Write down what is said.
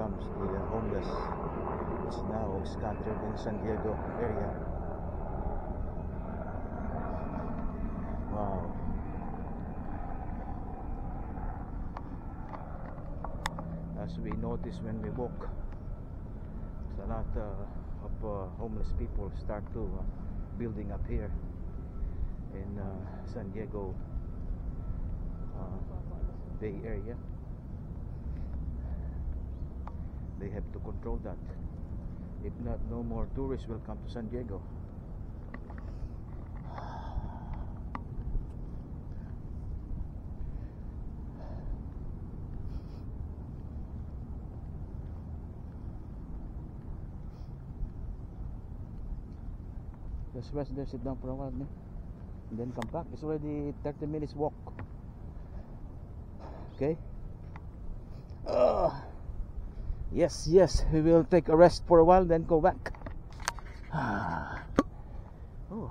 comes the homeless. It's now scattered in San Diego area. Wow. As we notice when we walk, a lot of homeless people start to building up here in San Diego Bay Area. They have to control that. If not, no more tourists will come to San Diego. Just rest there, sit down for a while, and then come back. It's already 30 minutes walk. Okay. Yes, we will take a rest for a while, then go back. Oh.